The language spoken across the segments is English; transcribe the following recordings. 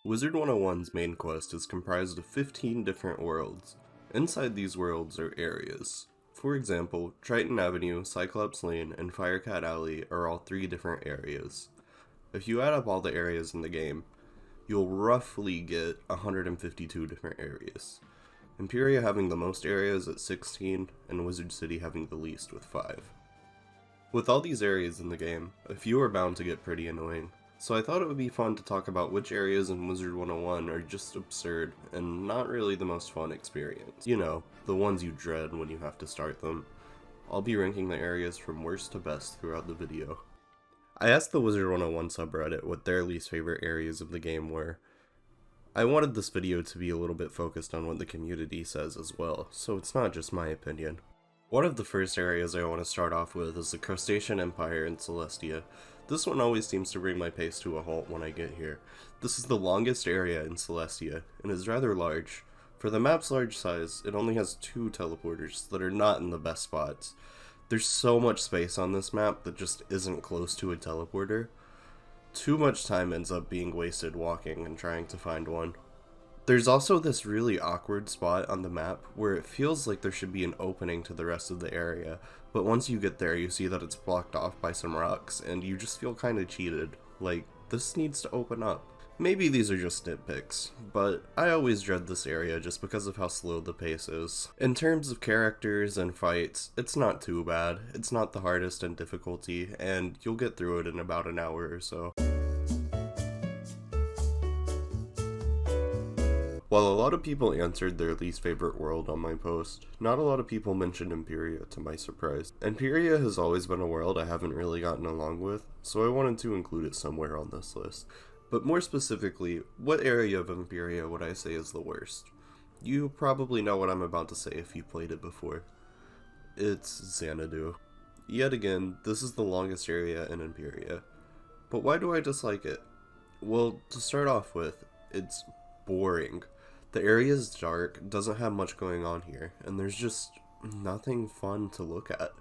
Wizard101's main quest is comprised of 15 different worlds. Inside these worlds are areas. For example, Triton Avenue, Cyclops Lane, and Firecat Alley are all 3 different areas. If you add up all the areas in the game, you'll roughly get 152 different areas. Empyrea having the most areas at 16, and Wizard City having the least with 5. With all these areas in the game, a few are bound to get pretty annoying. So I thought it would be fun to talk about which areas in Wizard101 are just absurd and not really the most fun experience. You know, the ones you dread when you have to start them. I'll be ranking the areas from worst to best throughout the video. I asked the Wizard101 subreddit what their least favorite areas of the game were. I wanted this video to be a little bit focused on what the community says as well, so it's not just my opinion. One of the first areas I want to start off with is the Crustacean Empire in Celestia. This one always seems to bring my pace to a halt when I get here. This is the longest area in Celestia, and is rather large. For the map's large size, it only has 2 teleporters that are not in the best spots. There's so much space on this map that just isn't close to a teleporter. Too much time ends up being wasted walking and trying to find one. There's also this really awkward spot on the map where it feels like there should be an opening to the rest of the area, but once you get there you see that it's blocked off by some rocks and you just feel kinda cheated, like this needs to open up. Maybe these are just nitpicks, but I always dread this area just because of how slow the pace is. In terms of characters and fights, it's not too bad. It's not the hardest in difficulty, and you'll get through it in about an hour or so. While a lot of people answered their least favorite world on my post, not a lot of people mentioned Empyrea, to my surprise. Empyrea has always been a world I haven't really gotten along with, so I wanted to include it somewhere on this list. But more specifically, what area of Empyrea would I say is the worst? You probably know what I'm about to say if you played it before. It's Xanadu. Yet again, this is the longest area in Empyrea. But why do I dislike it? Well, to start off with, it's boring. The area is dark, doesn't have much going on here, and there's just nothing fun to look at.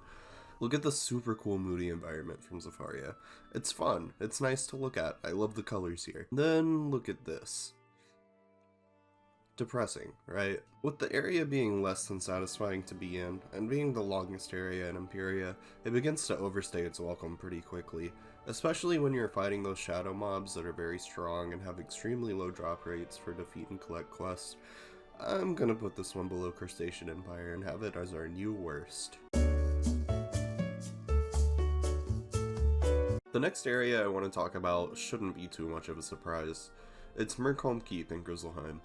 Look at the super cool moody environment from Zafaria. It's fun, it's nice to look at, I love the colors here. Then look at this. Depressing, right? With the area being less than satisfying to be in, and being the longest area in Empyrea, it begins to overstay its welcome pretty quickly, especially when you're fighting those shadow mobs that are very strong and have extremely low drop rates for defeat and collect quests. I'm gonna put this one below Crustacean Empire and have it as our new worst. The next area I want to talk about shouldn't be too much of a surprise. It's Merkholm Keep in Grizzleheim.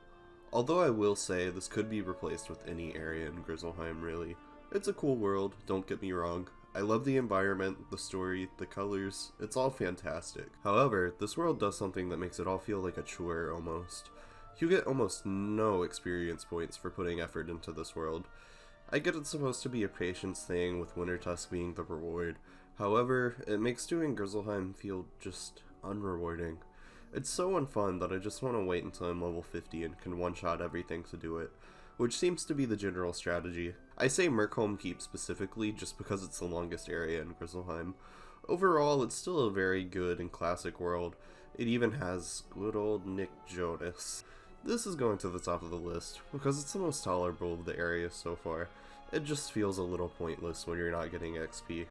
Although I will say this could be replaced with any area in Grizzleheim really. It's a cool world, don't get me wrong. I love the environment, the story, the colors, it's all fantastic. However, this world does something that makes it all feel like a chore almost. You get almost no experience points for putting effort into this world. I get it's supposed to be a patience thing with Wintertusk being the reward. However, it makes doing Grizzleheim feel just unrewarding. It's so unfun that I just want to wait until I'm level 50 and can one-shot everything to do it, which seems to be the general strategy. I say Merkholm Keep specifically just because it's the longest area in Grizzleheim. Overall, it's still a very good and classic world. It even has good old Nick Jonas. This is going to the top of the list because it's the most tolerable of the areas so far. It just feels a little pointless when you're not getting XP.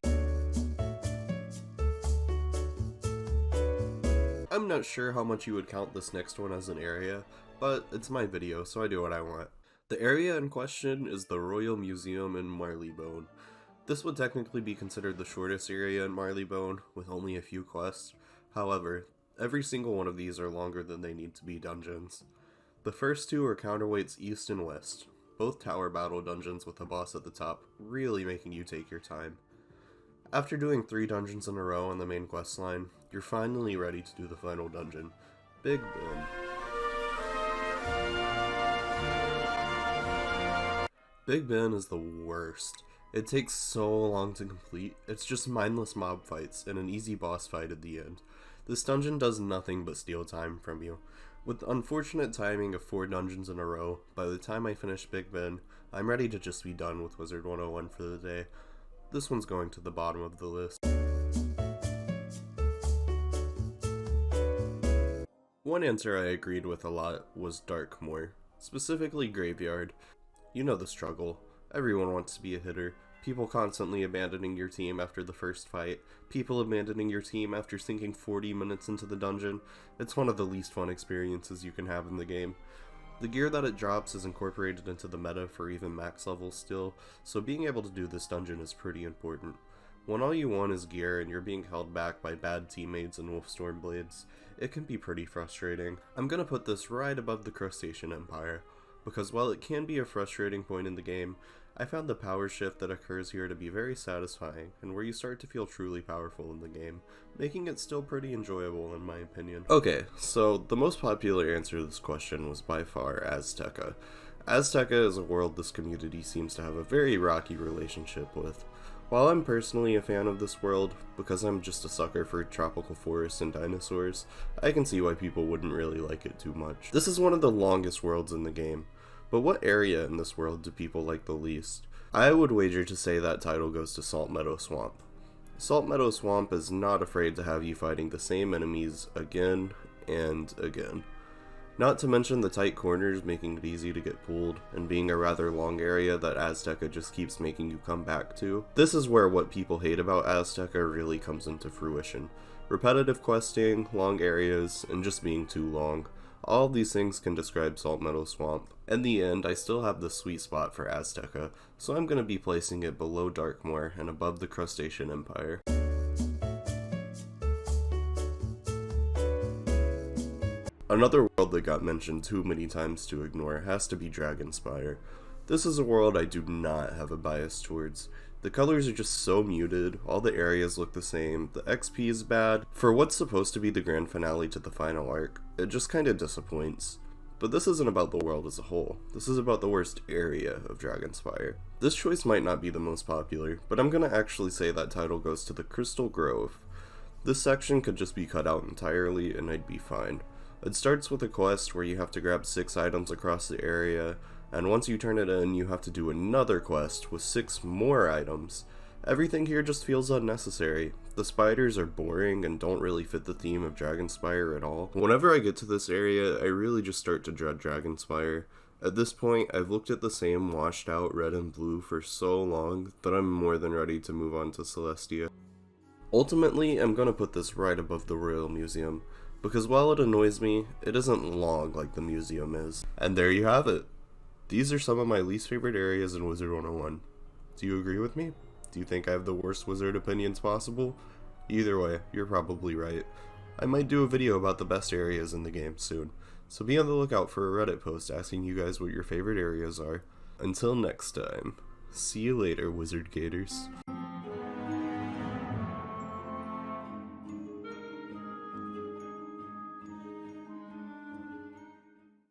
I'm not sure how much you would count this next one as an area, but it's my video, so I do what I want. The area in question is the Royal Museum in Marleybone. This would technically be considered the shortest area in Marleybone, with only a few quests. However, every single one of these are longer than they need to be dungeons. The first 2 are counterweights east and west, both tower battle dungeons with a boss at the top, really making you take your time. After doing 3 dungeons in a row on the main quest line, you're finally ready to do the final dungeon, Big Ben. Big Ben is the worst. It takes so long to complete, it's just mindless mob fights and an easy boss fight at the end. This dungeon does nothing but steal time from you. With the unfortunate timing of 4 dungeons in a row, by the time I finish Big Ben, I'm ready to just be done with Wizard101 for the day. This one's going to the bottom of the list. One answer I agreed with a lot was Darkmoor, specifically Graveyard. You know the struggle. Everyone wants to be a hitter. People constantly abandoning your team after the first fight. People abandoning your team after sinking 40 minutes into the dungeon. It's one of the least fun experiences you can have in the game. The gear that it drops is incorporated into the meta for even max levels still, so being able to do this dungeon is pretty important. When all you want is gear and you're being held back by bad teammates and Wolfstorm Blades, it can be pretty frustrating. I'm gonna put this right above the Crustacean Empire, because while it can be a frustrating point in the game, I found the power shift that occurs here to be very satisfying, and where you start to feel truly powerful in the game, making it still pretty enjoyable in my opinion. Okay, so the most popular answer to this question was by far Azteca. Azteca is a world this community seems to have a very rocky relationship with. While I'm personally a fan of this world, because I'm just a sucker for tropical forests and dinosaurs, I can see why people wouldn't really like it too much. This is one of the longest worlds in the game, but what area in this world do people like the least? I would wager to say that title goes to Salt Meadow Swamp. Salt Meadow Swamp is not afraid to have you fighting the same enemies again and again. Not to mention the tight corners making it easy to get pulled, and being a rather long area that Azteca just keeps making you come back to. This is where what people hate about Azteca really comes into fruition. Repetitive questing, long areas, and just being too long. All of these things can describe Salt Meadow Swamp. In the end, I still have the sweet spot for Azteca, so I'm going to be placing it below Darkmoor and above the Crustacean Empire. Another world that got mentioned too many times to ignore has to be Dragonspyre. This is a world I do not have a bias towards. The colors are just so muted, all the areas look the same, the XP is bad. For what's supposed to be the grand finale to the final arc, it just kinda disappoints. But this isn't about the world as a whole, this is about the worst area of Dragonspyre. This choice might not be the most popular, but I'm gonna actually say that title goes to the Crystal Grove. This section could just be cut out entirely and I'd be fine. It starts with a quest where you have to grab 6 items across the area, and once you turn it in, you have to do another quest with 6 more items. Everything here just feels unnecessary. The spiders are boring and don't really fit the theme of Dragonspyre at all. Whenever I get to this area, I really just start to dread Dragonspyre. At this point, I've looked at the same washed out red and blue for so long that I'm more than ready to move on to Celestia. Ultimately, I'm gonna put this right above the Royal Museum, because while it annoys me, it isn't long like the museum is. And there you have it. These are some of my least favorite areas in Wizard 101. Do you agree with me? Do you think I have the worst wizard opinions possible? Either way, you're probably right. I might do a video about the best areas in the game soon, so be on the lookout for a Reddit post asking you guys what your favorite areas are. Until next time, see you later, Wizard Gators.